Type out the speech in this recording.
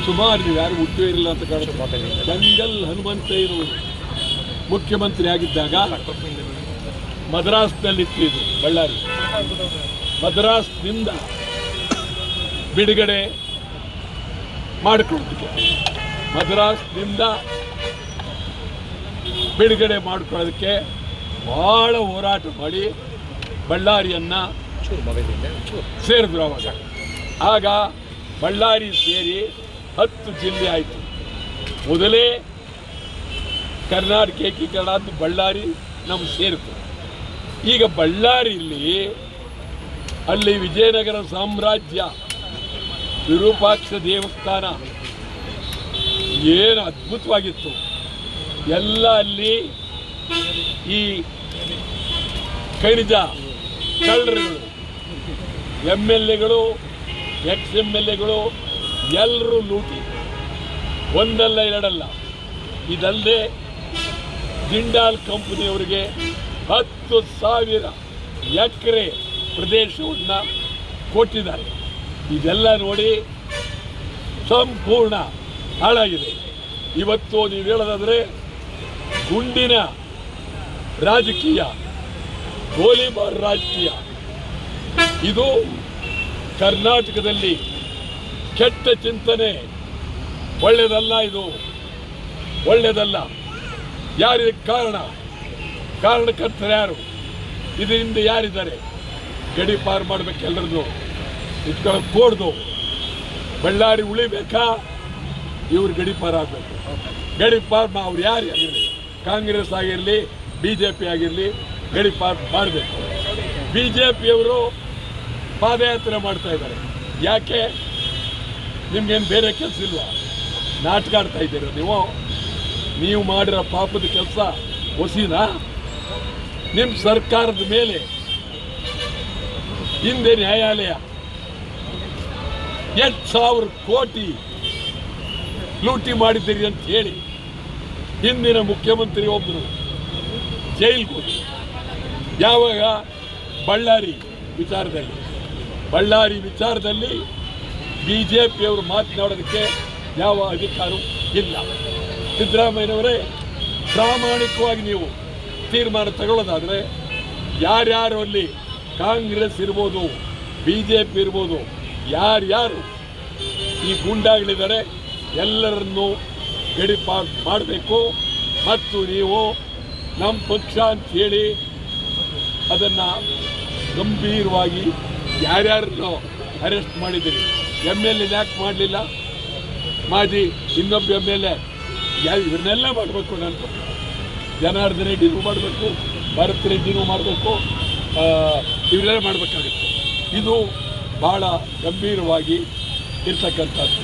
ಸುಮಾರು ನೀವು ಯಾರು ಹುಟ್ಟೇ ಇರಲಿಲ್ಲ ಅಂತ ಕಾಣುತ್ತೆ. ಜಂಗಲ್ ಹನುಮಂತಯ್ಯನವರು ಮುಖ್ಯಮಂತ್ರಿ ಆಗಿದ್ದಾಗ ಮದ್ರಾಸ್ನಲ್ಲಿತ್ತು ಇದು ಬಳ್ಳಾರಿ. ಮದ್ರಾಸ್ನಿಂದ ಬಿಡುಗಡೆ ಮಾಡಿಕೊಳ್ಳೋದಕ್ಕೆ ಮಾಡಿಕೊಳ್ಳೋದಕ್ಕೆ ಭಾಳ ಹೋರಾಟ ಮಾಡಿ ಬಳ್ಳಾರಿಯನ್ನು ಸೇರಿದ್ರು. ಆಗ ಬಳ್ಳಾರಿ ಸೇರಿ 10 ಜಿಲ್ಲೆ ಆಯಿತು. ಮೊದಲೇ ಕರ್ನಾಟಕ ಏಕೀಕರಣ ಅಂತ ಬಳ್ಳಾರಿ ನಮ್ಗೆ ಸೇರಿತು. ಈಗ ಬಳ್ಳಾರಿಯಲ್ಲಿ ಅಲ್ಲಿ ವಿಜಯನಗರ ಸಾಮ್ರಾಜ್ಯ, ವಿರೂಪಾಕ್ಷ ದೇವಸ್ಥಾನ ಏನು ಅದ್ಭುತವಾಗಿತ್ತು. ಎಲ್ಲ ಅಲ್ಲಿ ಈ ಖನಿಜ ಕಳ್ಳರುಗಳು, MLAಗಳು, ex-MLAಗಳು ಎಲ್ಲರೂ ಲೂಟಿ, ಒಂದಲ್ಲ ಎರಡಲ್ಲ. ಇದಲ್ಲದೆ ಜಿಂಡಾಲ್ ಕಂಪನಿಯವರಿಗೆ 10,000 ಎಕರೆ ಪ್ರದೇಶವನ್ನು ಕೊಟ್ಟಿದ್ದಾರೆ. ಇದೆಲ್ಲ ನೋಡಿ ಸಂಪೂರ್ಣ ಹಾಳಾಗಿದೆ. ಇವತ್ತು ನೀವು ಹೇಳೋದಾದರೆ ಗುಂಡಿನ ರಾಜಕೀಯ, ಗೋಲಿಬಾರ್ ರಾಜಕೀಯ, ಇದು ಕರ್ನಾಟಕದಲ್ಲಿ ಕೆಟ್ಟ ಚಿಂತನೆ. ಒಳ್ಳೆಯದಲ್ಲ, ಇದು ಒಳ್ಳೆಯದಲ್ಲ. ಯಾರಿಗೆ ಕಾರಣಕರ್ತರು ಯಾರು? ಇದರಿಂದ ಯಾರಿದ್ದಾರೆ? ಗಡಿ ಪಾರು ಮಾಡಬೇಕು, ಎಲ್ಲರದ್ದು ಇಟ್ಕೊಳ್ಳೋಕೆ ಕೂಡ್ದು. ಬಳ್ಳಾರಿ ಉಳಿಬೇಕಾ? ಇವ್ರು ಗಡಿ ಪಾರು ಆಗಬೇಕು. ಗಡಿ ಪಾರು ಅವ್ರು ಯಾರು ಆಗಿರಲಿ, ಕಾಂಗ್ರೆಸ್ ಆಗಿರಲಿ, BJP ಆಗಿರಲಿ, ಗಡಿ ಪಾರು ಮಾಡಬೇಕು. BJPಯವರು ಪಾದಯಾತ್ರೆ ಮಾಡ್ತಾ ಇದ್ದಾರೆ. ಯಾಕೆ? ನಿಮ್ಗೇನು ಬೇರೆ ಕೆಲಸ ಇಲ್ವಾ? ನಾಟಕ ಆಡ್ತಾ ಇದ್ದೀರ ನೀವು ಮಾಡಿರೋ ಪಾಪದ ಕೆಲಸ ಹೊಸಿನಾ? ನಿಮ್ಮ ಸರ್ಕಾರದ ಮೇಲೆ ಹಿಂದೆ ನ್ಯಾಯಾಲಯ 8,000 ಕೋಟಿ ಲೂಟಿ ಮಾಡಿದ್ದೀರಿ ಅಂತ ಹೇಳಿ ಹಿಂದಿನ ಮುಖ್ಯಮಂತ್ರಿ ಒಬ್ಬರು ಜೈಲಿಗೆ ಹೋಗಿ. ಯಾವಾಗ? ಬಳ್ಳಾರಿ ವಿಚಾರದಲ್ಲಿ BJPಯವರು ಮಾತನಾಡೋದಕ್ಕೆ ಯಾವ ಅಧಿಕಾರವೂ ಇಲ್ಲ. ಸಿದ್ದರಾಮಯ್ಯನವರೇ, ಪ್ರಾಮಾಣಿಕವಾಗಿ ನೀವು ತೀರ್ಮಾನ ತಗೊಳ್ಳೋದಾದರೆ ಯಾರ್ಯಾರು ಅಲ್ಲಿ ಕಾಂಗ್ರೆಸ್ ಇರ್ಬೋದು, BJP ಇರ್ಬೋದು, ಯಾರ್ಯಾರು ಈ ಗೂಂಡಾಗಳಿದ್ದಾರೆ ಎಲ್ಲರನ್ನೂ ಗಡಿಪಾರು ಮಾಡಬೇಕು. ಮತ್ತು ನೀವು ನಮ್ಮ ಪಕ್ಷ ಅಂಥೇಳಿ ಅದನ್ನು ಗಂಭೀರವಾಗಿ ಯಾರ್ಯಾರನ್ನು ಅರೆಸ್ಟ್ ಮಾಡಿದ್ದೀರಿ. MLA ಯಾಕೆ ಮಾಡಲಿಲ್ಲ? ಮಾಜಿ ಇನ್ನೊಬ್ಬ MLA ಇವ್ರನ್ನೆಲ್ಲ ಮಾಡಬೇಕು. ನಾನು ಜನಾರ್ದನ್ ರೆಡ್ಡಿನೂ ಮಾಡಬೇಕು, ಭರತ್ ರೆಡ್ಡಿನೂ ಮಾಡಬೇಕು, ಇವರೆಲ್ಲ ಮಾಡಬೇಕಾಗುತ್ತೆ. ಇದು ಭಾಳ ಗಂಭೀರವಾಗಿ ಇರ್ತಕ್ಕಂಥದ್ದು.